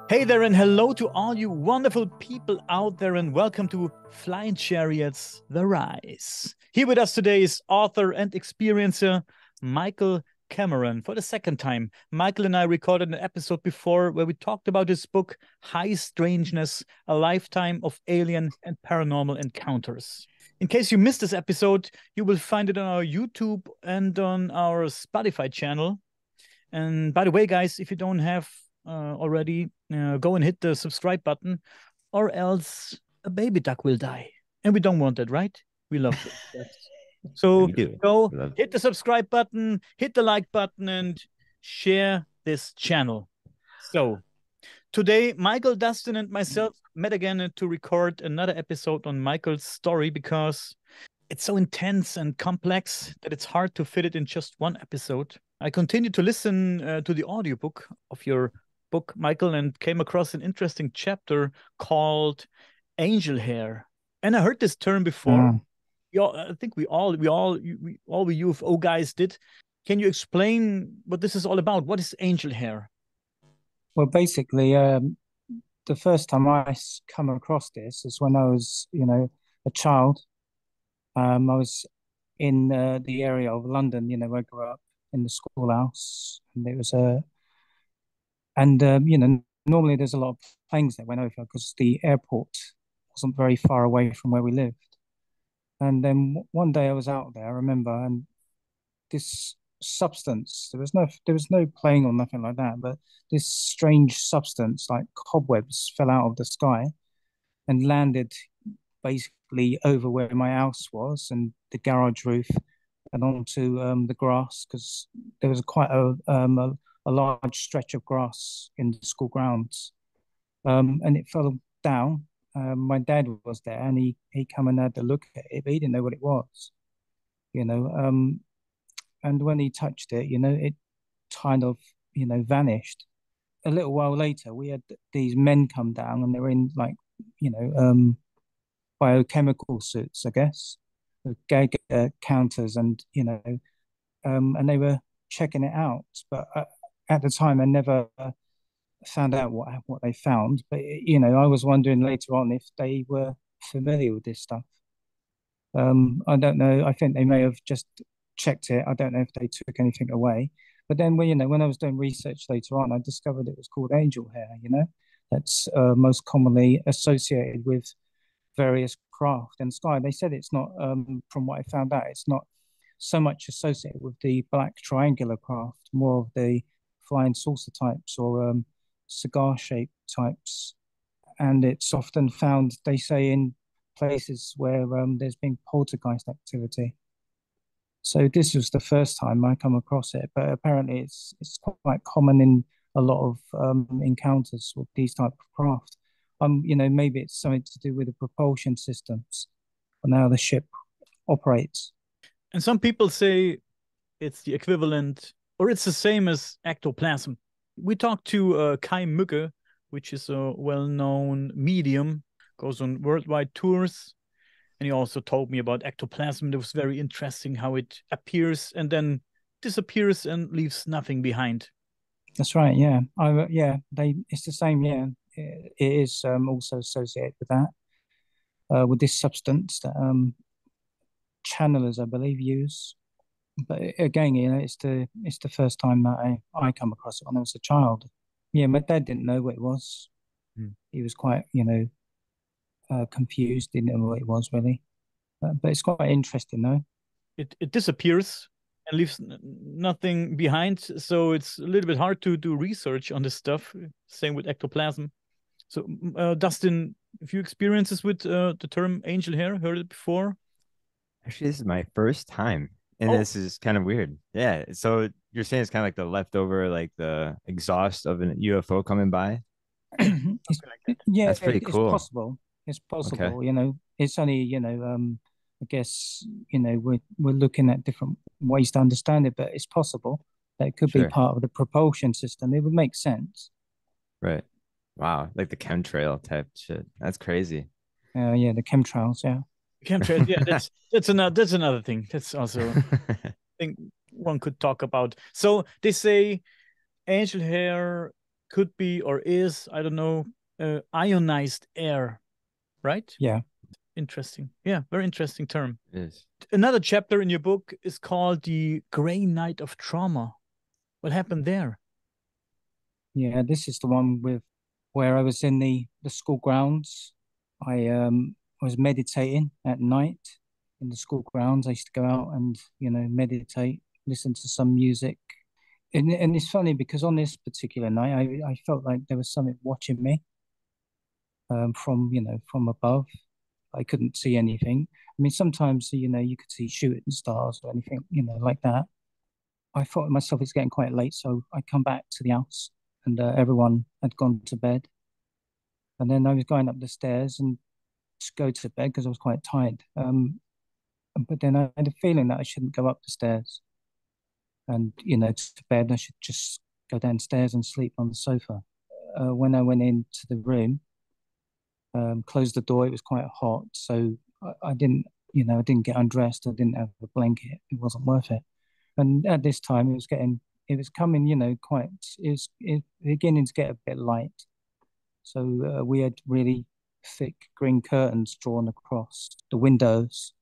Hey there, and hello to all you wonderful people out there, and welcome to Flying Chariots The Rise. Here with us today is author and experiencer Michael Kameron. For the second time, Michael and I recorded an episode before where we talked about his book, High Strangeness, A Lifetime of Alien and Paranormal Encounters. In case you missed this episode, you will find it on our YouTube and on our Spotify channel. And by the way, guys, if you don't have already, go and hit the subscribe button, or else a baby duck will die. And we don't want that, right? We love it. So We do. go We love hit the subscribe button, hit the like button, and share this channel. So today, Michael, Dustin, and myself met again to record another episode on Michael's story because it's so intense and complex that it's hard to fit it in just one episode. I continued to listen to the audiobook of your book, Michael, and came across an interesting chapter called Angel Hair. And I heard this term before. I think all we UFO guys did. Can you explain what this is all about? What is angel hair? Well, basically, the first time come across this is when I was, a child. I was in the area of London, where I grew up in the schoolhouse, and it was normally there's a lot of planes that went over because the airport wasn't very far away from where we lived. And then one day I was out there, I remember, and this substance, there was no plane or nothing like that, but this strange substance like cobwebs fell out of the sky and landed basically over where my house was and the garage roof and onto the grass because there was quite a large stretch of grass in the school grounds, and it fell down. My dad was there and he come and had a look at it, but he didn't know what it was, you know. And when he touched it, it kind of, vanished. A little while later, we had these men come down and they were in like, you know, biochemical suits, I guess, with Geiger counters and they were checking it out. But at the time, I never found out what they found. But, I was wondering later on if they were familiar with this stuff. I don't know. I think they may have just checked it. I don't know if they took anything away. But then, when I was doing research later on, I discovered it was called angel hair. That's most commonly associated with various craft and sky. They said it's not, from what I found out, it's not so much associated with the black triangular craft, more of the flying saucer types or cigar shaped types. And it's often found, they say, in places where there's been poltergeist activity. So this was the first time I come across it, but apparently it's quite common in a lot of encounters with these type of craft. Maybe it's something to do with the propulsion systems and how the ship operates. And some people say it's the equivalent, or it's the same as ectoplasm. We talked to Kai Mügge, which is a well-known medium, goes on worldwide tours. And he also told me about ectoplasm. It was very interesting how it appears and then disappears and leaves nothing behind. That's right. Yeah, it's the same. Yeah, it is also associated with that, with this substance that channelers, I believe, use. But again, it's the first time that I come across it when I was a child. Yeah, my dad didn't know what it was. He was quite, confused, didn't know what it was really. But it's quite interesting though. It disappears and leaves nothing behind, so it's a little bit hard to do research on this stuff. Same with ectoplasm. So, Dustin, a few experiences with the term angel hair, heard it before? Actually, this is my first time, and this is kind of weird. Yeah. So you're saying it's kind of like the leftover, like the exhaust of an UFO coming by? Yeah, That's pretty cool. It's possible. It's possible. Okay. It's only, I guess, we're looking at different ways to understand it, but it's possible that it could be Sure. part of the propulsion system. It would make sense. Right. Wow. Like the chemtrail type shit. That's crazy. Yeah, the chemtrails, yeah. Chemtrails, yeah, that's another thing. That's also I think one could talk about. So they say angel hair could be or is, I don't know, ionized air, right? Yeah. Interesting. Yeah, very interesting term. It is. Another chapter in your book is called The Gray Night of Trauma. What happened there? Yeah, this is the one with where I was in the school grounds. I was meditating at night in the school grounds. I used to go out and, meditate, listen to some music. And it's funny because on this particular night, I felt like there was something watching me from above. I couldn't see anything. I mean, sometimes, you could see shooting stars or anything, like that. I thought to myself, it's getting quite late, so I come back to the house and everyone had gone to bed. And then I was going up the stairs and to go to bed because I was quite tired. But then I had a feeling that I shouldn't go up the stairs and, to bed. I should just go downstairs and sleep on the sofa. When I went into the room, closed the door, it was quite hot. So I didn't, I didn't get undressed. I didn't have a blanket. It wasn't worth it. And at this time, it was coming, it was beginning to get a bit light. So we had really thick green curtains drawn across the windows.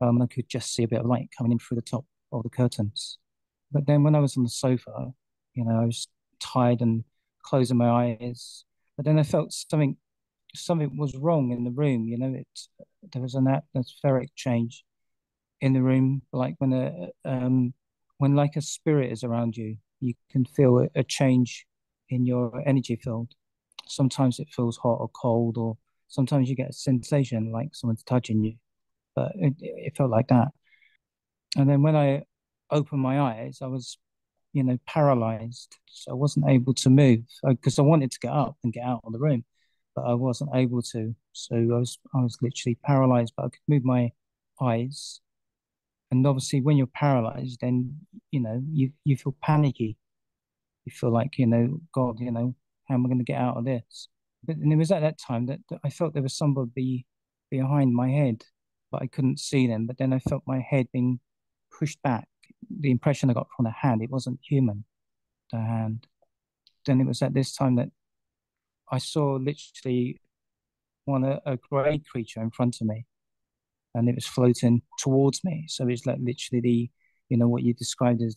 And I could just see a bit of light coming in through the top of the curtains. But then when I was on the sofa, I was tired and closing my eyes. But then I felt something was wrong in the room. There was an atmospheric change in the room, like when like a spirit is around you, you can feel a change in your energy field. Sometimes it feels hot or cold, or sometimes you get a sensation like someone's touching you. But it felt like that. And then when I opened my eyes, I was, paralyzed. So I wasn't able to move because I wanted to get up and get out of the room, but I wasn't able to. So I was literally paralyzed, but I could move my eyes. And obviously, when you're paralyzed, then you feel panicky. You feel like God, how am I going to get out of this? But and it was at that time that I felt there was somebody behind my head, but I couldn't see them. But then I felt my head being pushed back. The impression I got from the hand, it wasn't human, the hand. Then it was at this time that I saw literally a grey creature in front of me, and it was floating towards me. So it's like literally what you described as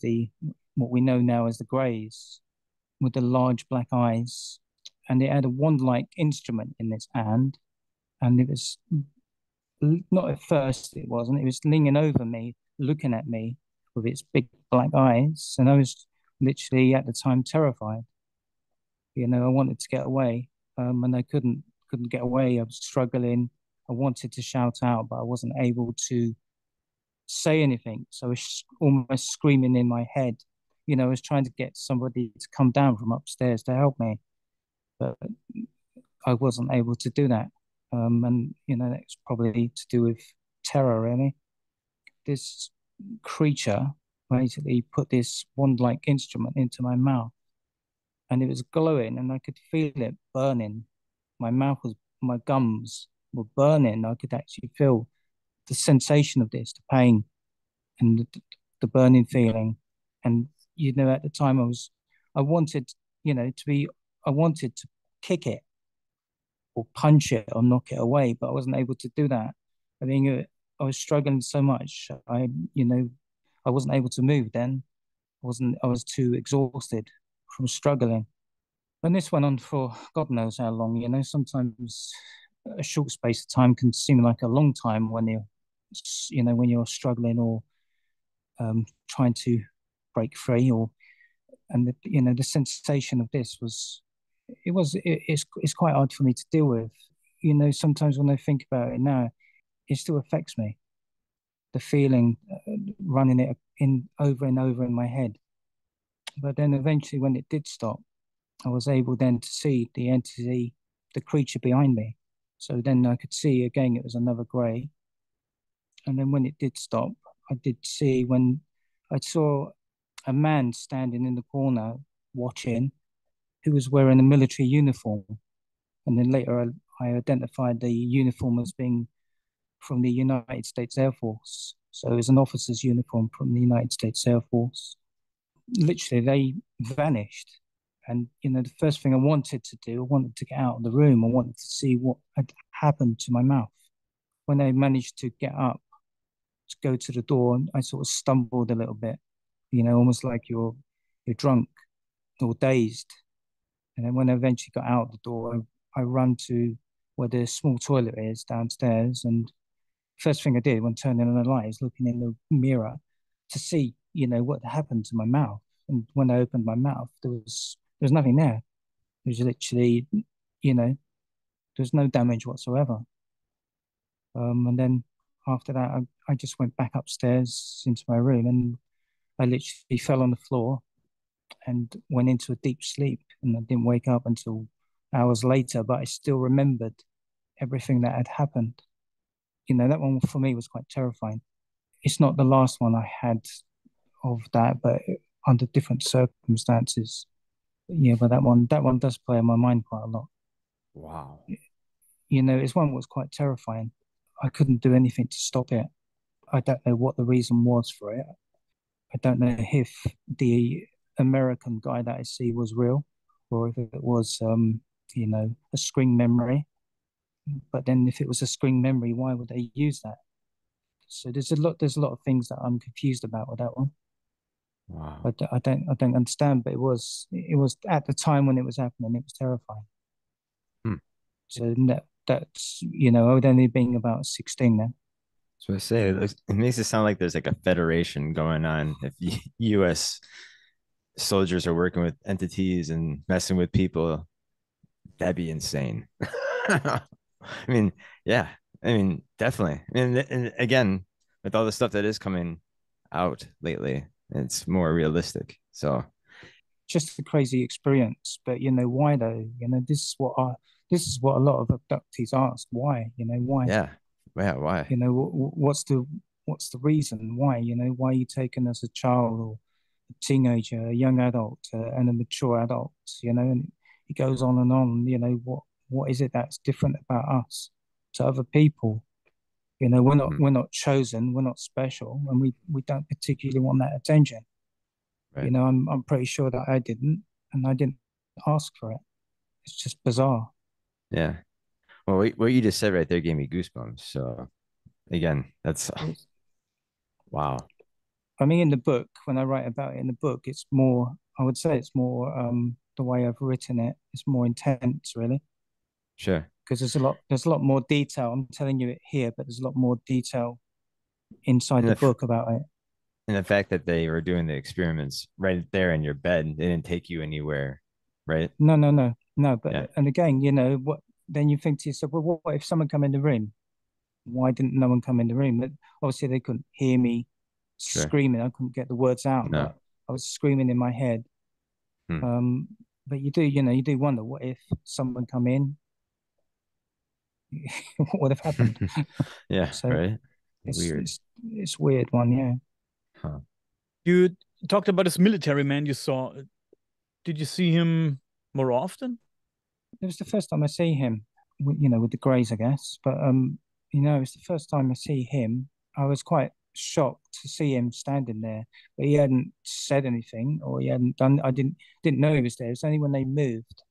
what we know now as the greys, with the large black eyes, and it had a wand-like instrument in its hand, and it was not at first it wasn't. It was leaning over me, looking at me with its big black eyes, and I was literally at the time terrified. I wanted to get away, and I couldn't get away. I was struggling. I wanted to shout out, but I wasn't able to say anything. So I was almost screaming in my head. I was trying to get somebody to come down from upstairs to help me, but I wasn't able to do that. And that's probably to do with terror, really. This creature basically put this wand-like instrument into my mouth, and it was glowing, and I could feel it burning. My gums were burning. I could actually feel the sensation of this, the pain, and the burning feeling. And at the time I wanted, I wanted to kick it or punch it or knock it away, but I wasn't able to do that. I mean, I was struggling so much. I wasn't able to move then. I was too exhausted from struggling. And this went on for God knows how long. Sometimes a short space of time can seem like a long time when you're struggling or trying to break free. And the sensation of this it's quite hard for me to deal with. Sometimes when I think about it now, it still affects me. The feeling running it in over and over in my head. But then eventually, when it did stop, I was able then to see the entity, the creature behind me. So then I could see again it was another grey. And then when it did stop, I did see when I saw a man standing in the corner watching, who was wearing a military uniform. And then later I identified the uniform as being from the United States Air Force. So it was an officer's uniform from the United States Air Force. Literally, they vanished. And the first thing I wanted to do, I wanted to get out of the room. I wanted to see what had happened to my mouth. When I managed to get up to go to the door, I sort of stumbled a little bit, almost like you're drunk or dazed. And then when I eventually got out the door, I run to where the small toilet is downstairs. And first thing I did when turning on the light is looking in the mirror to see, what happened to my mouth. And when I opened my mouth, there was nothing there. It was literally, there was no damage whatsoever. And then after that, I just went back upstairs into my room and I literally fell on the floor and went into a deep sleep. And I didn't wake up until hours later, but I still remembered everything that had happened. That one for me was quite terrifying. It's not the last one I had of that, but under different circumstances. Yeah, but that one does play in my mind quite a lot. Wow. It's one that was quite terrifying. I couldn't do anything to stop it. I don't know what the reason was for it. I don't know if the American guy that I see was real or if it was, a screen memory. But then if it was a screen memory, why would they use that? So there's a lot of things that I'm confused about with that one. Wow. I don't understand, but it was at the time when it was happening, it was terrifying. Hmm. So that's I would only been about 16 then. So I say it makes it sound like there's like a federation going on. If U.S. soldiers are working with entities and messing with people, that'd be insane. I mean, yeah. I mean, definitely. And again, with all the stuff that is coming out lately, it's more realistic. So Just a crazy experience, but why though? This is what a lot of abductees ask. Why? Why? yeah, yeah. Why? What's the reason? Why? Why are you taken as a child or a teenager, a young adult, and a mature adult? And it goes on and on. What is it that's different about us to other people? We're not Hmm. we're not chosen, we're not special, and we don't particularly want that attention. Right. I'm pretty sure that I didn't, and I didn't ask for it. It's just bizarre. Yeah. Well, what you just said right there gave me goosebumps. So again, that's It's, wow. I mean, in the book, when I write about it in the book, it's more. I would say it's more the way I've written it. It's more intense, really, Sure. because there's a lot more detail. I'm telling you it here, but there's a lot more detail inside And the book about it. the fact that they were doing the experiments right there in your bed, they didn't take you anywhere, right? No, no, no, no. Yeah. But and again, what? Then you think to yourself, well, what if someone come in the room? Why didn't no one come in the room? But obviously, they couldn't hear me Sure. screaming. I couldn't get the words out, No. but I was screaming in my head. Hmm. Um, but you do wonder what if someone come in, what would have happened? Yeah. So Right. it's Weird. it's it's weird one, yeah. Huh. You talked about this military man you saw. Did you see him more often? It was the first time I see him, with the Greys, I guess. But it was the first time I see him. I was quite shocked to see him standing there, but he hadn't said anything or he hadn't done. I didn't know he was there. It's only when they moved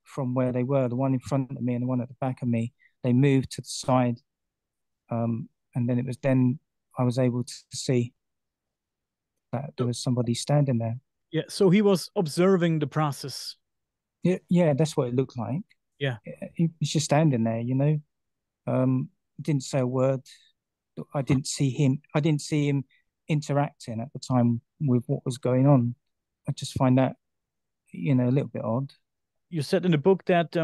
from where they were, the one in front of me and the one at the back of me, they moved to the side, and then I was able to see that there So, was somebody standing there. yeah, so he was observing the process. Yeah, yeah, that's what it looked like. Yeah. He's just standing there, didn't say a word. I didn't see him interacting at the time with what was going on. I just find that, a little bit odd. You said in the book that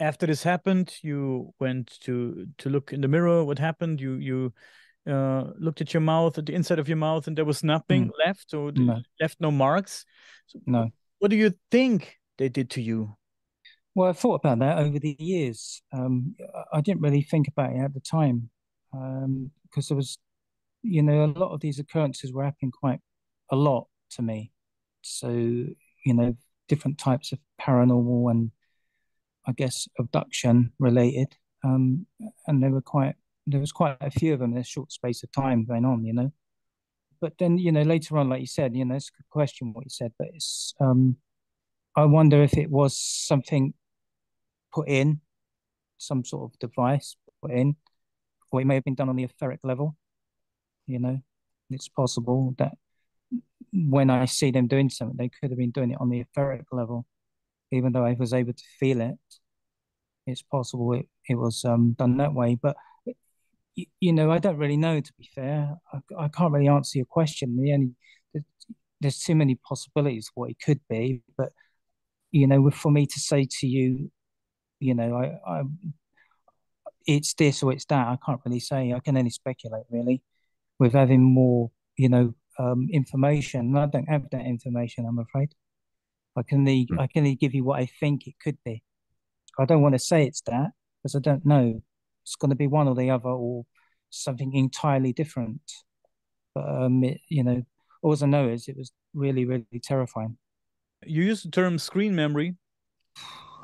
after this happened, you went to look in the mirror. What happened? You looked at your mouth, at the inside of your mouth, and there was nothing Mm, left, or no, left no marks. So, no. what do you think they did to you? Well, I thought about that over the years. I didn't really think about it at the time, because there was, a lot of these occurrences were happening quite a lot to me. So, different types of paranormal and I guess abduction related. And there was quite a few of them in a short space of time going on. But then, later on, like you said, it's a good question what you said, but I wonder if it was something put in, some sort of device put in, or it may have been done on the etheric level. You know, it's possible that when I see them doing something, they could have been doing it on the etheric level, even though I was able to feel it. It's possible it was done that way, but I don't really know. To be fair, I can't really answer your question. There's too many possibilities what it could be, but for me to say to you, I it's this or it's that. I can't really say. I can only speculate really with having more, information. And I don't have that information, I'm afraid. Hmm. I can only give you what I think it could be. I don't want to say it's that because I don't know. It's going to be one or the other or something entirely different. But all I know is it was really, really terrifying. You used the term screen memory.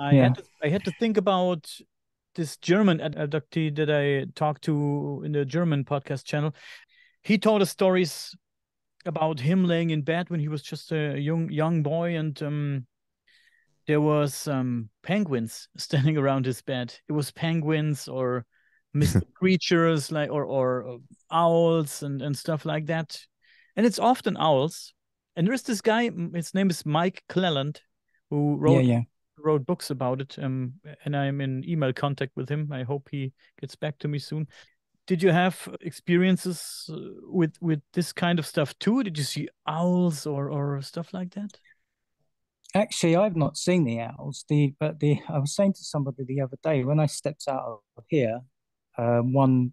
Yeah, I had to think about this German abductee that I talked to in the German podcast channel. He told us stories about him laying in bed when he was just a young boy, and there was penguins standing around his bed. It was penguins or mystic creatures like or owls and stuff like that. And it's often owls. And there's this guy, his name is Mike Cleland, who yeah, wrote yeah. wrote books about it. And I'm in email contact with him. I hope he gets back to me soon. Did you have experiences with this kind of stuff too? Did you see owls or stuff like that? Actually, I've not seen the owls. But I was saying to somebody the other day when I stepped out of here, one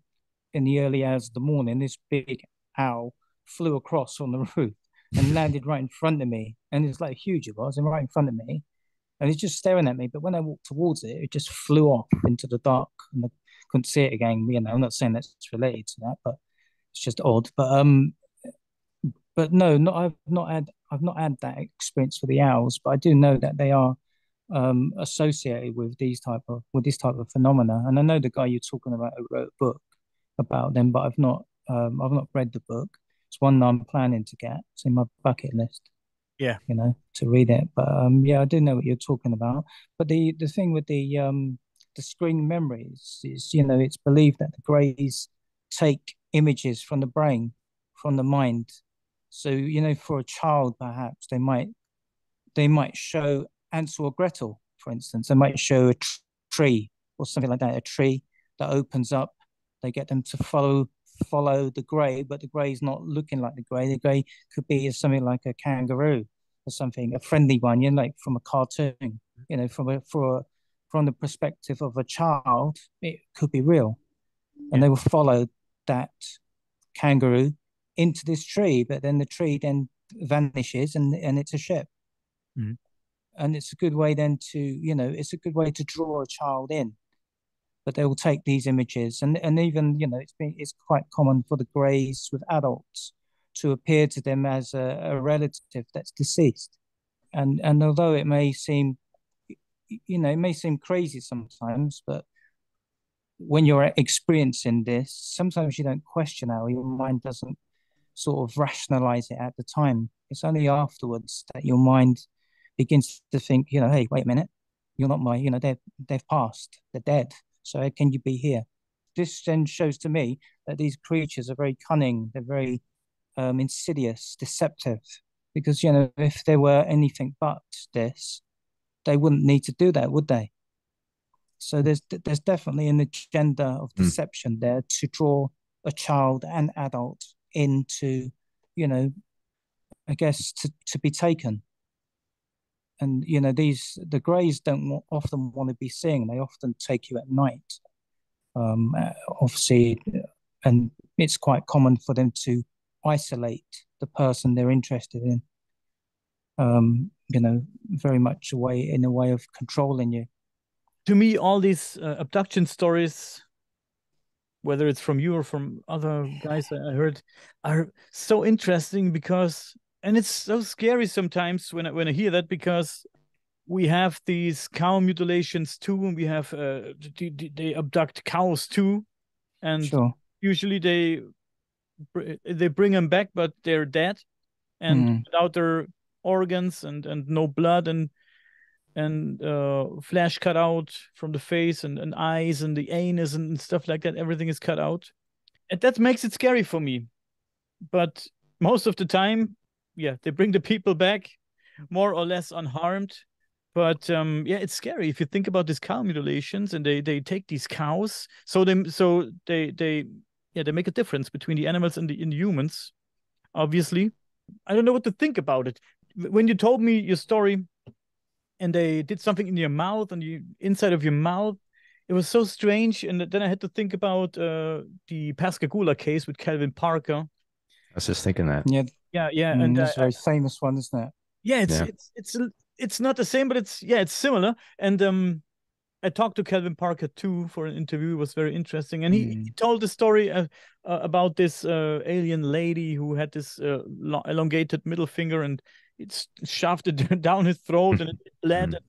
in the early hours of the morning, this big owl flew across on the roof and landed right in front of me. And it's like huge it was, and right in front of me. And it's just staring at me. But when I walked towards it, it just flew off into the dark and I couldn't see it again. I'm not saying that's related to that, but it's just odd. But no, I've not had that experience for the owls, but I do know that they are associated with this type of phenomena. And I know the guy you're talking about who wrote a book about them, but I've not read the book. It's one that I'm planning to get. It's in my bucket list, Yeah. to read it. But yeah, I do know what you're talking about. But the thing with the screen memories is, it's believed that the greys take images from the brain, from the mind. So, for a child, perhaps they might show Ansel or Gretel, for instance. They might show a tree or something like that, a tree that opens up. They get them to follow the grey, but the grey is not looking like the grey. The grey could be something like a kangaroo or something, a friendly one, like from a cartoon. From the perspective of a child, it could be real, and Yeah. they will follow that kangaroo into this tree, but then the tree then vanishes and it's a ship. Mhm. And it's a good way then to, it's a good way to draw a child in. But they will take these images and even, it's quite common for the greys with adults to appear to them as a relative that's deceased. And although it may seem, it may seem crazy sometimes, but when you're experiencing this, sometimes you don't question how your mind doesn't sort of rationalize it at the time. It's only afterwards that your mind begins to think, hey, wait a minute, you're not they've passed, they're dead. So how can you be here? This then shows to me that these creatures are very cunning, they're very insidious, deceptive. Because if they were anything but this, they wouldn't need to do that, would they? So there's definitely an agenda of Hmm. deception there to draw a child and adult into, you know, I guess to be taken. And the greys don't often want to be seen. They often take you at night. Obviously, and it's quite common for them to isolate the person they're interested in. Very much in a way of controlling you. To me, all these abduction stories, whether it's from you or from other guys I heard, are so interesting because, and it's so scary sometimes when I hear that because we have these cow mutilations too, and we have they abduct cows too, and Sure. usually they bring them back, but they're dead and Mm, without their organs and no blood, and and flesh cut out from the face, and eyes and the anus and stuff like that. Everything is cut out, and that makes it scary for me. But most of the time, yeah, they bring the people back more or less unharmed. But yeah, it's scary if you think about these cow mutilations, and they take these cows, so they yeah, they make a difference between the animals and the humans. Obviously, I don't know what to think about it. When you told me your story, and they did something in your mouth and you inside of your mouth, it was so strange. And then I had to think about the Pascagoula case with Calvin Parker. I was just thinking that. Yeah, Yeah, yeah, and that's a very famous one, isn't it? yeah, Yeah. it's not the same, but it's similar. And I talked to Calvin Parker too for an interview. It was very interesting, and he told the story about this alien lady who had this elongated middle finger, and it shoved it down his throat, and it bled. And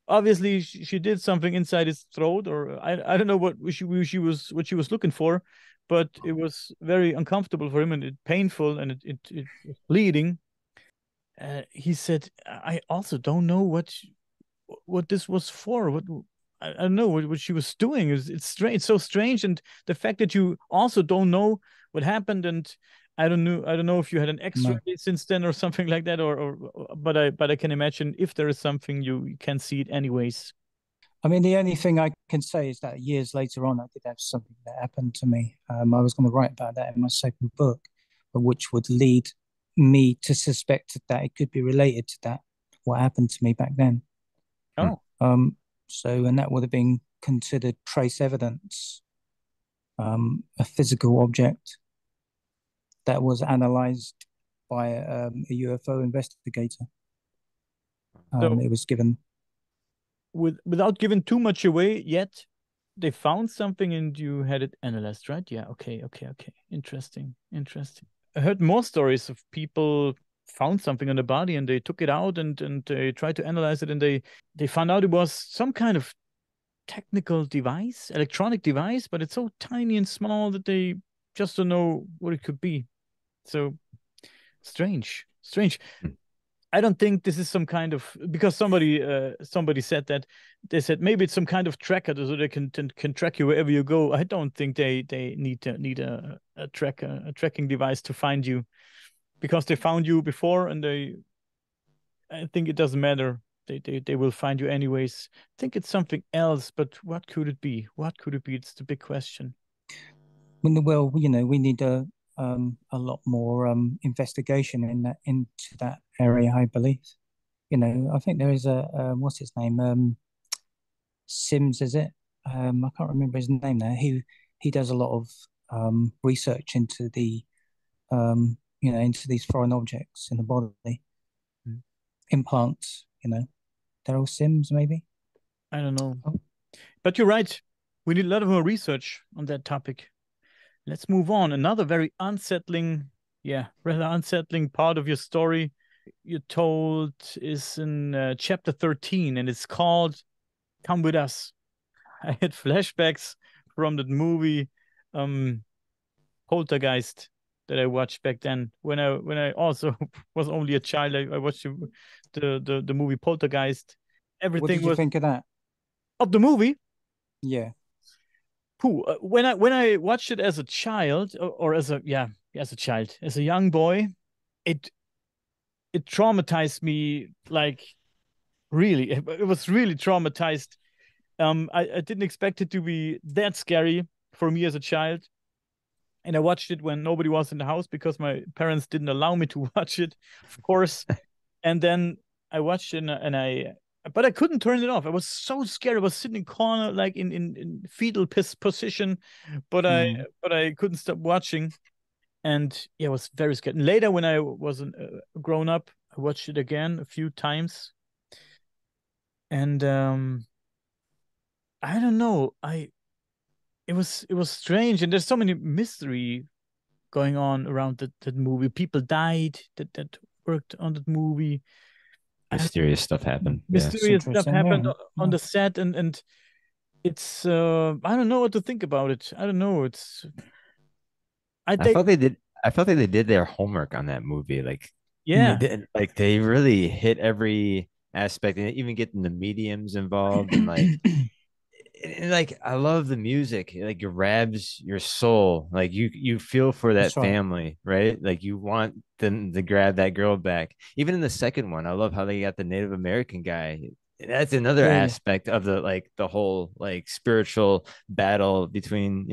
obviously, she did something inside his throat, or I don't know what she was looking for, but it was very uncomfortable for him, and it painful, and it was bleeding. He said, "I also don't know what this was for. What I don't know what she was doing. It's strange. It's so strange, and the fact that you also don't know what happened, and I don't know if you had an X-ray No. since then or something like that, but I can imagine if there is something you can see it anyways. I mean, the only thing I can say is that years later on, I did have something that happened to me. I was going to write about that in my second book, but which would lead me to suspect that it could be related to that, what happened to me back then. Oh, And that would have been considered trace evidence, a physical object that was analyzed by a UFO investigator. so It was given. without giving too much away yet, they found something and you had it analyzed, right? Yeah. Okay. Okay. Okay. Interesting. Interesting. I heard more stories of people found something on the body and they took it out and they tried to analyze it, and they found out it was some kind of technical device, electronic device, but it's so tiny and small that they just don't know what it could be. So strange, strange. I don't think this is some kind of, because somebody said that they said maybe it's some kind of tracker so they can track you wherever you go. I don't think they need a tracking device to find you, because they found you before, and I think it doesn't matter. They will find you anyways. I think it's something else, but what could it be? What could it be? It's the big question. Well, we need a lot more investigation into that area, I believe. I think there is what's his name? Sims, is it? I can't remember his name now. He does a lot of research into into these foreign objects in the body, Mm. implants. Daryl Sims, maybe. I don't know. Oh. But you're right. We need a lot of more research on that topic. Let's move on. Another very unsettling, yeah, rather unsettling part of your story you told is in chapter 13, and it's called Come With Us. I had flashbacks from that movie, um, Poltergeist, that I watched back then. When I also was only a child, I watched the movie Poltergeist. What Everything did you was think of that? of the movie. Yeah. Pooh, when I watched it as a child, or as a yeah, as a child, as a young boy, it it traumatized me, like, really. It was really traumatized. I didn't expect it to be that scary for me as a child, and I watched it when nobody was in the house because my parents didn't allow me to watch it, of course. And then I watched it, but I couldn't turn it off. I was so scared. I was sitting in corner, like in fetal position, but I Mm. but I couldn't stop watching. And yeah, I was very scared. And later, when I was grown up, I watched it again a few times, and I don't know. I it was strange, and there's so many mystery going on around that movie. People died that worked on that movie. Mysterious stuff happened. Yeah. It's Mysterious stuff interesting. happened Yeah. on Yeah. the set, and it's I don't know what to think about it. I don't know. It's I I think felt they did. I felt like they did their homework on that movie. Like they yeah. did. Like they really hit every aspect, and even getting the mediums involved, and like I love the music. It, like, grabs your soul. Like you feel for that That's right. family, right? Like you want them to grab that girl back. Even in the second one, I love how they got the Native American guy. That's another Yeah, yeah. aspect of the whole like spiritual battle between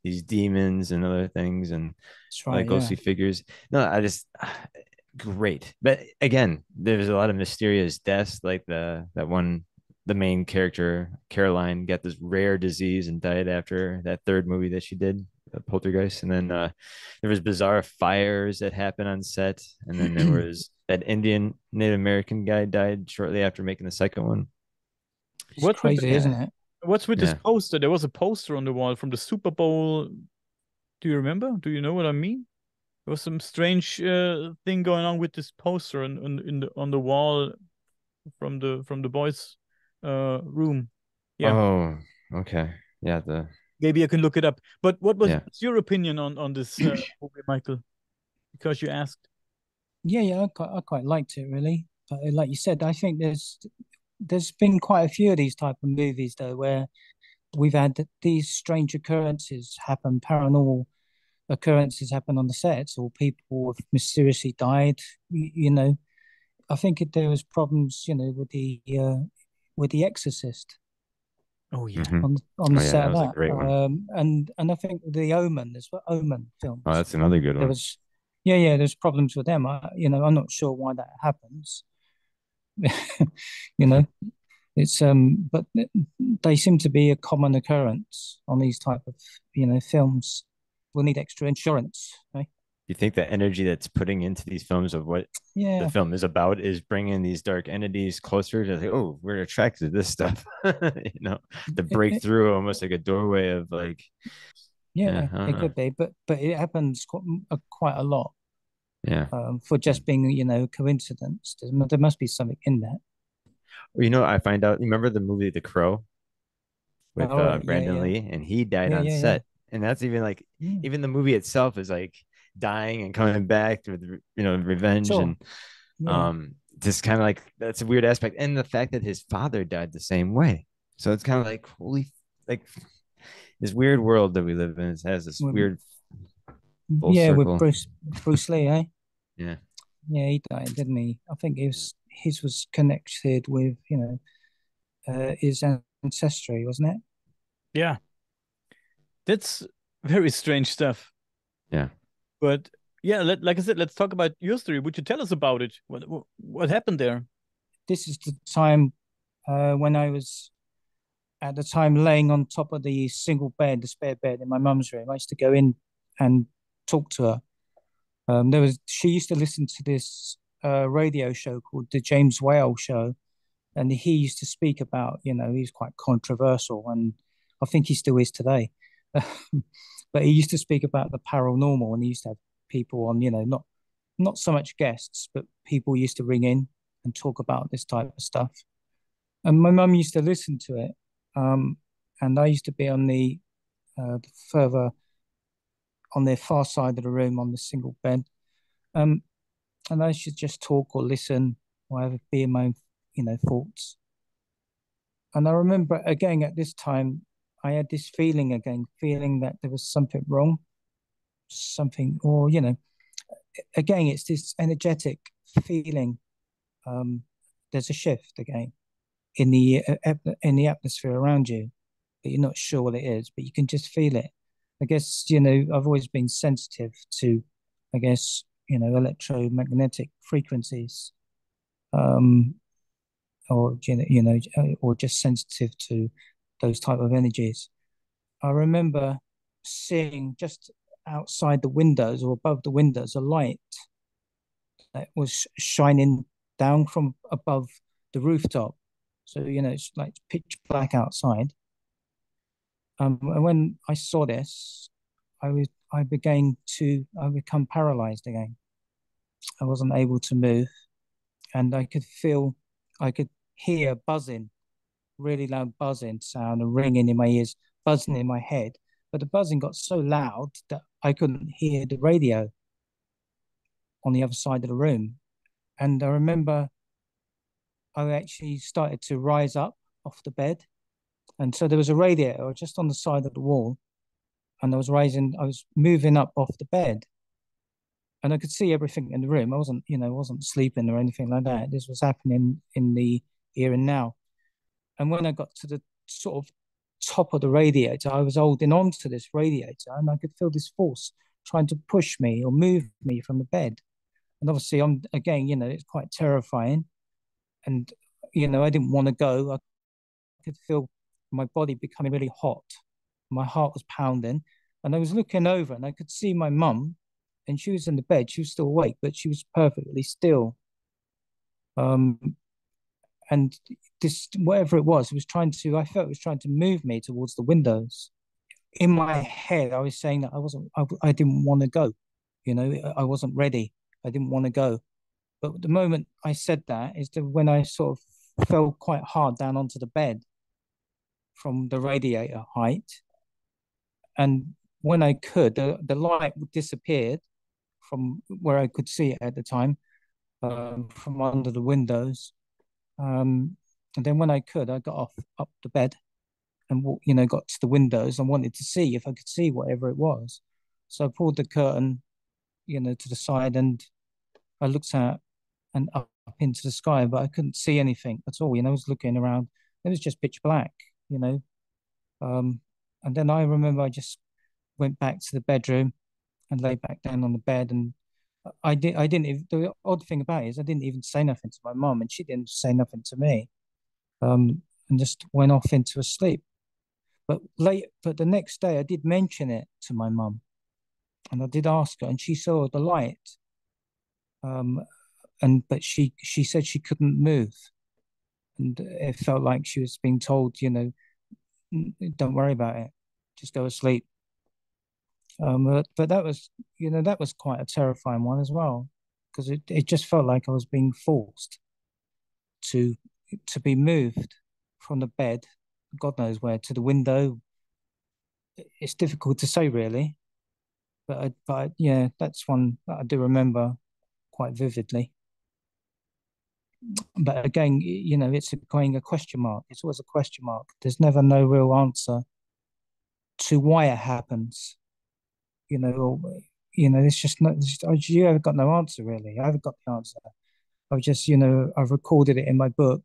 these demons and other things, and That's like right. Yeah. ghostly figures. No, I just great. But again, there's a lot of mysterious deaths, like that one, the main character Caroline got this rare disease and died after that third movie that she did, Poltergeist. And then there was bizarre fires that happened on set, and then there was that Indian Native American guy died shortly after making the second one. It's What's with crazy, Yeah, isn't it? what's with this yeah. poster? There was a poster on the wall from the Super Bowl. Do you remember? Do you know what I mean? There was some strange thing going on with this poster on the wall from the boys' room. Yeah, Oh, okay. Yeah, the maybe I can look it up. But yeah. what's your opinion on this movie, Michael? Because you asked. Yeah, yeah. I quite liked it really. But like you said, I think there's been quite a few of these type of movies though, where we've had these strange occurrences happen, paranormal occurrences happen on the sets, or people have mysteriously died. I think there was problems, with the Exorcist Oh yeah. Hmm. on the Oh yeah, set that of was a that, great one. and I think the Omen as well, Omen Oh, films. that's another good There one. was, yeah, yeah, there's problems with them. I'm not sure why that happens. you know, but they seem to be a common occurrence on these type of, films. We'll need extra insurance, right? You think the energy that's putting into these films of what the Yeah, film is about is bringing these dark entities closer to, like, oh, we're attracted to this stuff. The it, it, breakthrough, almost like a doorway of like, yeah, yeah, I don't it know. could be, but it happens quite a lot. Yeah. For just being, coincidence. There must be something in that. Well, I find out, you remember the movie The Crow with All right, yeah, Brandon yeah, Lee, and he died yeah, on yeah, yeah. set. And that's even like, Mm, even the movie itself is like dying and coming back with, revenge, sure, and yeah. just kind of like, that's a weird aspect. And the fact that his father died the same way. So it's kind of like, holy, like, this weird world that we live in has this With, weird full yeah, with circle. Bruce Lee, eh? Yeah. Yeah, he died, didn't he? I think his was connected with, his ancestry, wasn't it? Yeah, that's very strange stuff. Yeah. But yeah, like I said, let's talk about your story. Would you tell us about it? What happened there? This is the time when I was at the time laying on top of the single bed, the spare bed in my mum's room. I used to go in and talk to her. She used to listen to this radio show called the James Whale Show, and he used to speak about, he's quite controversial, and I think he still is today. But he used to speak about the paranormal, and he used to have people on, not so much guests, but people used to ring in and talk about this type of stuff. And my mum used to listen to it, um, and I used to be on the further on the far side of the room on the single bed. Um, and I should just talk or listen or have be in my own, thoughts. And I remember again at this time, I had this feeling again, feeling that there was something wrong, something, or again, it's this energetic feeling. Um, there's a shift again in the atmosphere around you, but you're not sure what it is, but you can just feel it. I guess I've always been sensitive to, I guess electromagnetic frequencies, um, or or just sensitive to those type of energies. I remember seeing just outside the windows or above the windows a light that was shining down from above the rooftop. So it's like pitch black outside. And when I saw this, I become paralyzed again. I wasn't able to move, and I could hear buzzing, really loud buzzing sound and ringing in my ears, buzzing in my head. But the buzzing got so loud that I couldn't hear the radio on the other side of the room. And I remember I actually started to rise up off the bed. And so there was a radiator just on the side of the wall. And I was moving up off the bed. And I could see everything in the room. I wasn't sleeping or anything like that. This was happening in the here and now. And when I got to the sort of top of the radiator, I was holding on to this radiator and I could feel this force trying to push me or move me from the bed. And obviously, it's quite terrifying. And, I didn't want to go. I could feel my body becoming really hot. My heart was pounding. And I was looking over and I could see my mum, and she was in the bed. She was still awake, but she was perfectly still. Um, and this, whatever it was, I felt it was trying to move me towards the windows. In my head, I was saying that I didn't want to go. I wasn't ready. I didn't want to go. But the moment I said that is when I sort of fell quite hard down onto the bed from the radiator height. And when I could, the light disappeared from where I could see it at the time, from under the windows. And then when I could, I got up the bed and got to the windows and wanted to see if I could see whatever it was. So I pulled the curtain, to the side, and I looked out and up into the sky, but I couldn't see anything at all. I was looking around. It was just pitch black, you know. And then I remember I just went back to the bedroom and lay back down on the bed, and I didn't even, the odd thing about it is I didn't even say nothing to my mum, and she didn't say nothing to me. And just went off into a sleep. But the next day I did mention it to my mum, and I did ask her, and she saw the light. But she said she couldn't move, and it felt like she was being told, don't worry about it, just go to sleep. But that was quite a terrifying one as well, because it just felt like I was being forced to be moved from the bed, God knows where, to the window. It's difficult to say really, but yeah, that's one that I do remember quite vividly. But again, it's going a question mark. It's always a question mark. There's never no real answer to why it happens. Or, it's just not. You haven't got no answer really. I haven't got the answer. I've just, I've recorded it in my book,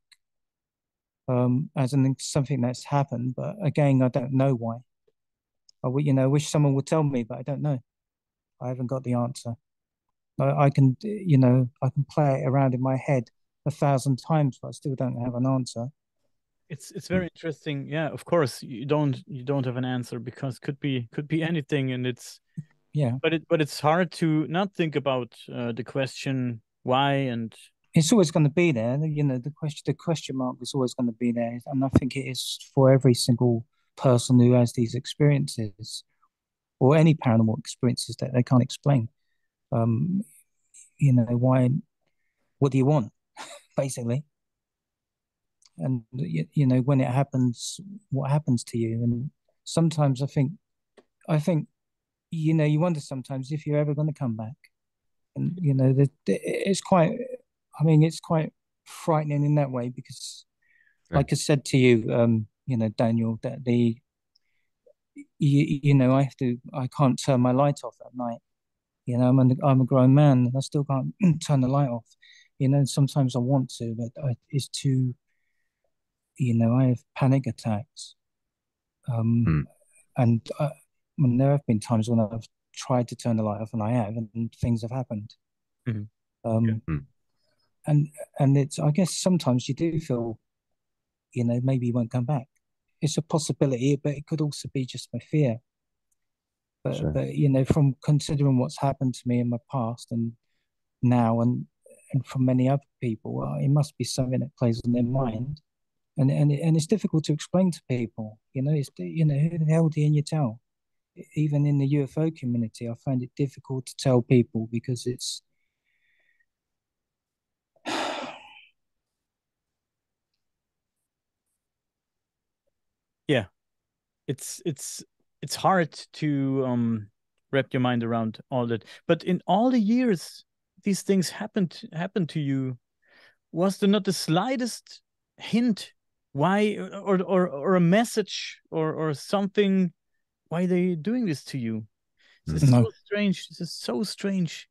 as something that's happened. But again, I don't know why. Wish someone would tell me, but I don't know. I haven't got the answer. I can, I can play it around in my head 1,000 times, but I still don't have an answer. It's very interesting. Yeah, of course you don't have an answer, because could be anything, and it's yeah. But it's hard to not think about the question why, and it's always going to be there. The question mark is always going to be there, and I think it is for every single person who has these experiences or any paranormal experiences that they can't explain. Why? What do you want, basically? And when it happens, what happens to you? And sometimes I think, you wonder sometimes if you're ever going to come back. And it's quite, it's quite frightening in that way, because, like I said to you, Daniel, that I can't turn my light off at night. I'm a grown man and I still can't turn the light off. Sometimes I want to, but it's too, I have panic attacks. And there have been times when I've tried to turn the light off, and I have, and things have happened. And it's, I guess sometimes you do feel, maybe you won't come back. It's a possibility, but it could also be just my fear. But Sure. but from considering what's happened to me in my past and now, and from many other people, it must be something that plays on their mind. And it's difficult to explain to people. It's who the hell do you tell? Even in the UFO community, I find it difficult to tell people, because it's yeah, it's hard to wrap your mind around all that. But in all the years these things happened to you, was there not the slightest hint why, or a message, or something, why they doing this to you? This is No. so strange. This is so strange.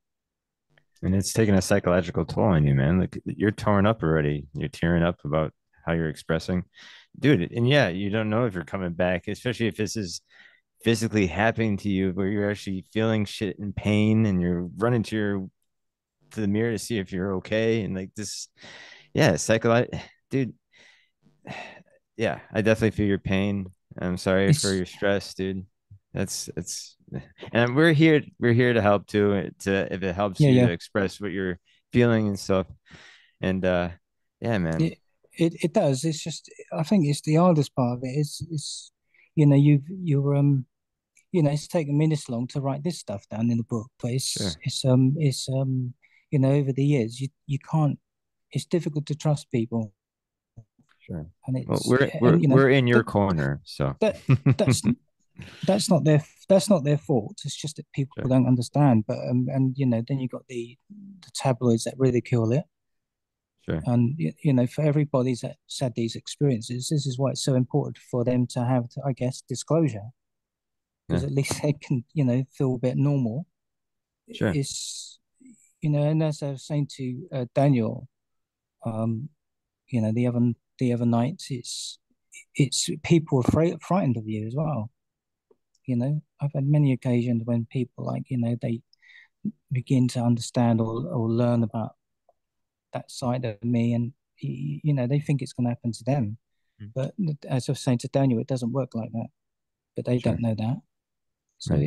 And it's taking a psychological toll on you, man. Like you're torn up already. You're tearing up about how you're expressing, dude. And yeah, you don't know if you're coming back, especially if this is physically happening to you, where you're actually feeling shit in pain, and you're running to the mirror to see if you're okay, and like this, yeah, psychological, dude. Yeah, I definitely feel your pain. I'm sorry for It's your stress, dude. That's and we're here to help too, to if it helps yeah, you to yeah. express what you're feeling and stuff. And yeah, man. It does. It's just I think it's the hardest part of it. It's it's taken me this long to write this stuff down in the book, but Sure, over the years you can't. It's difficult to trust people, sure. and Well, it's we're we're and you know we're in your that corner, so that that's that's not their fault. It's just that people sure, don't understand. But and then you got the tabloids that ridicule it. sure. And for everybody that's had these experiences, this is why it's so important for them to have, I guess, disclosure, because Yeah, at least they can, feel a bit normal. sure. It's, and as I was saying to Daniel, um, the other night, it's people are frightened of you as well. I've had many occasions when people like, they begin to understand or learn about that side of me, and they think it's going to happen to them. Mm. But as I was saying to Daniel, it doesn't work like that. But they don't Sure. know that, so Right.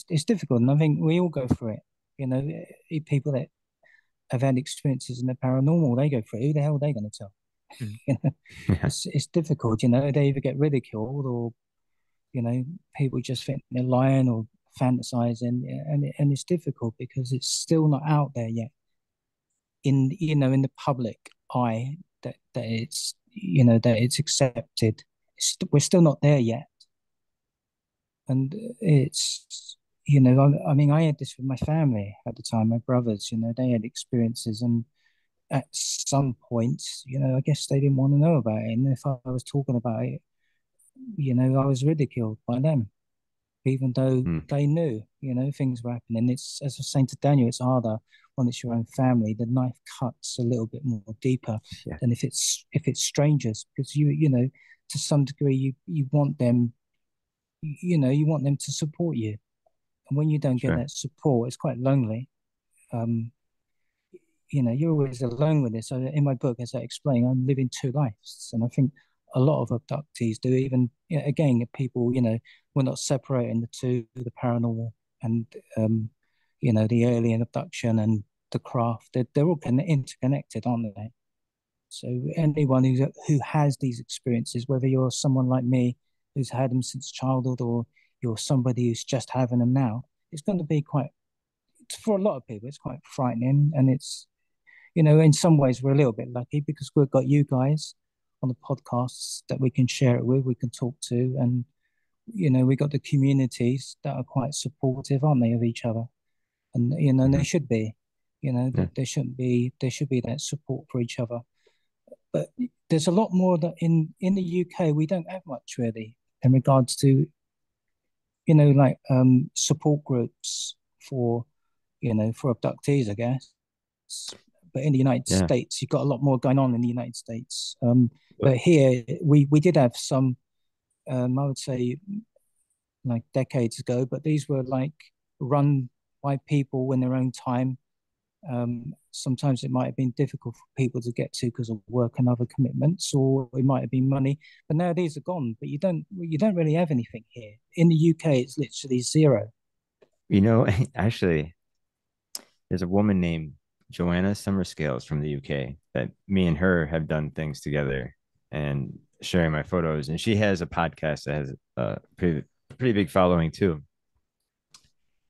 it's difficult. And I think we all go through it. People that have had experiences in the paranormal, they go through it. Who the hell are they going to tell? Mm. You know, Yeah, it's difficult. They either get ridiculed or people just think they're lying or fantasizing, and it's difficult because it's still not out there yet in the public eye that it's accepted. We're still not there yet, and it's I mean I had this with my family at the time. My brothers, they had experiences, and at some point, I guess they didn't want to know about it, and if I was talking about it, I was ridiculed by them, even though mm, they knew, things were happening. It's, as I was saying to Daniel, it's harder when it's your own family. The knife cuts a little bit more deeper yeah, than if it's strangers, because to some degree you want them, you want them to support you, and when you don't get sure. that support, it's quite lonely. Um, you're always alone with this. So in my book, as I explain, I'm living two lives, and I think a lot of abductees do. Even again, people, we're not separating the two, the paranormal and the alien abduction and the craft. They're all interconnected, aren't they? So anyone who has these experiences, whether you're someone like me who's had them since childhood, or you're somebody who's just having them now, it's going to be quite, for a lot of people, it's quite frightening, and it's in some ways we're a little bit lucky because we've got you guys on the podcasts that we can share it with, we can talk to, and we got the communities that are quite supportive, aren't they, of each other? And and they Hmm. should be. Yeah, There should be that support for each other. But there's a lot more that in the UK we don't have much really in regards to like support groups for for abductees, I guess. But in the United yeah. States, you've got a lot more going on in the United States. But But here we did have some, I would say, like decades ago, but these were like run by people in their own time. Sometimes it might have been difficult for people to get to because of work and other commitments, or it might have been money. But now these are gone. But you don't really have anything here. In the UK, it's literally zero. you know, actually, there's a woman named Joanna Summerscales from the UK that me and her have done things together and sharing my photos. And she has a podcast that has a pretty big following too.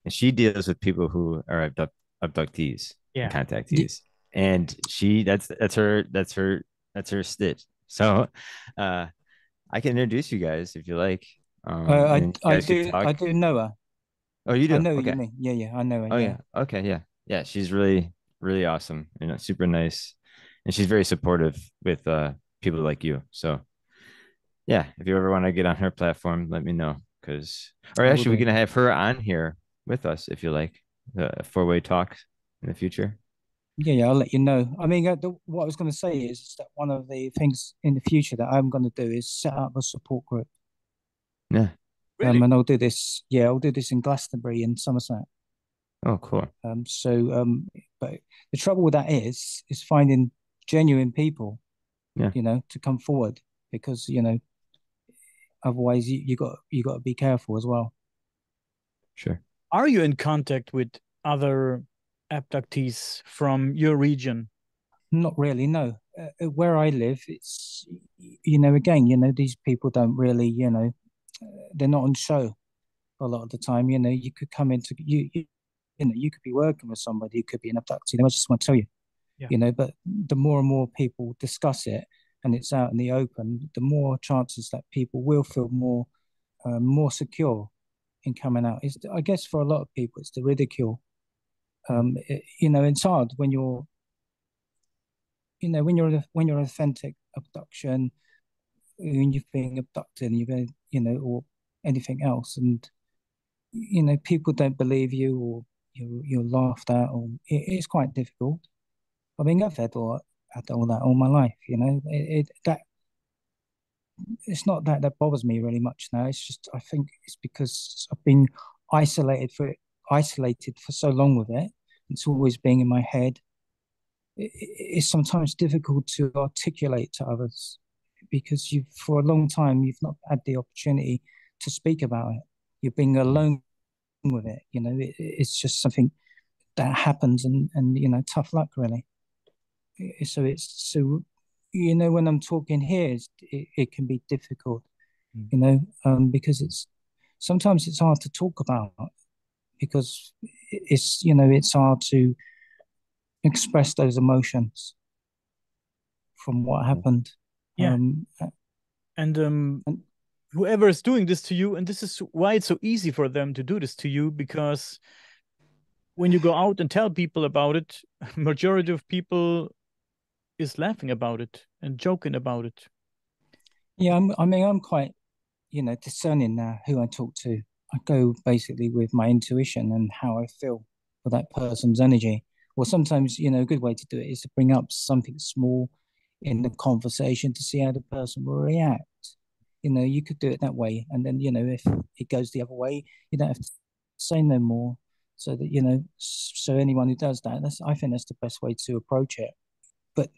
And she deals with people who are abductees and Yeah. contactees. And that's her stitch. So uh I can introduce you guys if you like. And then you I guys could do I talk. do know her. Oh, you I do? know who you Okay. mean. Yeah, yeah, I know her. Oh Yeah. yeah. Okay, yeah. Yeah, she's really, really awesome. Super nice. and she's very supportive with people like you. So yeah, if you ever want to get on her platform, let me know. Because, or I will actually, we're do. gonna have her on here with us if you like the four-way talk in the future. Yeah, yeah, I'll let you know. I mean, what I was going to say is that one of the things in the future that I'm going to do is set up a support group. Yeah. Really? And I'll do this. Yeah, I'll do this in Glastonbury in Somerset. Oh, cool. But the trouble with that is finding genuine people, Yeah. to come forward because otherwise you got to be careful as well. Sure. Are you in contact with other abductees from your region? Not really, no. Where I live, it's again, these people don't really, they're not on show a lot of the time. You could come into you could be working with somebody who could be an abductee. They might just want to tell you, Yeah. but the more and more people discuss it and it's out in the open, the more chances that people will feel more secure in coming out. Is I guess for a lot of people, it's the ridicule. It's hard when you're authentic abduction, when you're being abducted and you've been, or anything else, and people don't believe you or you're laughed at, or it's quite difficult. I mean, I've had all that all my life. That it's not that bothers me really much now. It's just I think it's because I've been isolated for so long with it. It's always being in my head. It's sometimes difficult to articulate to others because for a long time you've not had the opportunity to speak about it. You're being alone with it. It's just something that happens, and tough luck really. So when I'm talking here, it can be difficult, Mm. because sometimes it's hard to talk about because it's hard to express those emotions from what happened. Yeah. Um, And and whoever is doing this to you, and this is why it's so easy for them to do this to you, because when you go out and tell people about it, majority of people is laughing about it and joking about it. yeah, I'm quite, discerning now who I talk to. I go basically with my intuition and how I feel for that person's energy. Or sometimes, a good way to do it is to bring up something small in the conversation to see how the person will react. You could do it that way. And then, if it goes the other way, you don't have to say no more. So that, so anyone who does that, I think that's the best way to approach it. But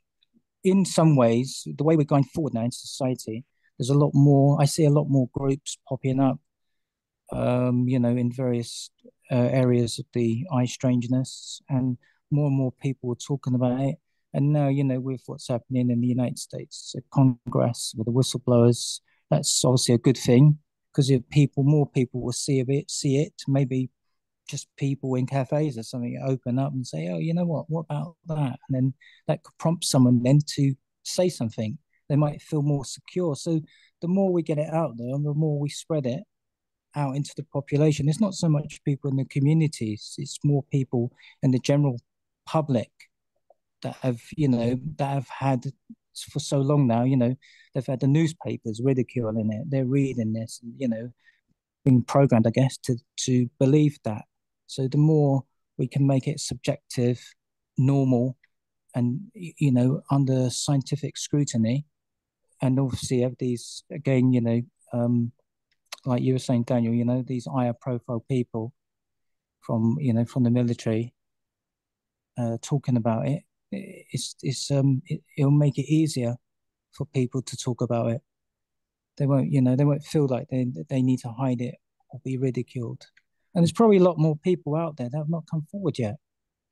in some ways, the way we're going forward now in society, there's a lot more. I see a lot more groups popping up, in various areas of the eye strangeness, and more people are talking about it. And now, with what's happening in the United States, Congress with the whistleblowers, that's obviously a good thing because if more people will see it, maybe just people in cafes or something open up and say, oh, you know what about that? And then that could prompt someone then to say something. They might feel more secure. So the more we get it out there, and the more we spread it out into the population, it's not so much people in the communities, it's more people in the general public that have had for so long now, they've had the newspapers ridiculing it. They're reading this, and, being programmed, I guess, to believe that. So the more we can make it subjective, normal, and under scientific scrutiny, and obviously have these again, like you were saying, Daniel, these higher profile people from the military, talking about it. It'll make it easier for people to talk about it. They won't feel like they need to hide it or be ridiculed. And there's probably a lot more people out there that have not come forward yet.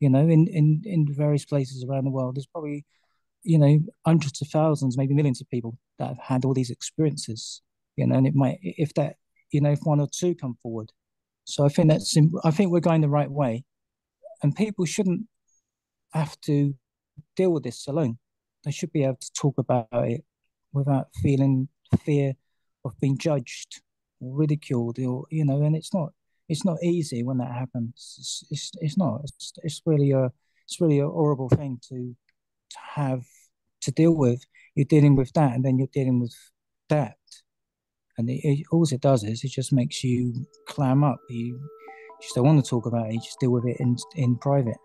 In various places around the world, there's probably hundreds of thousands, maybe millions of people that have had all these experiences. And it might, if that, if one or two come forward. So I think we're going the right way, and people shouldn't have to deal with this alone. They should be able to talk about it without feeling fear of being judged or ridiculed, or and it's not easy when that happens. It's not. It's really a horrible thing to have to deal with, you're dealing with that, and then you're dealing with that. And all it does is it just makes you clam up. You just don't want to talk about it. You just deal with it in private.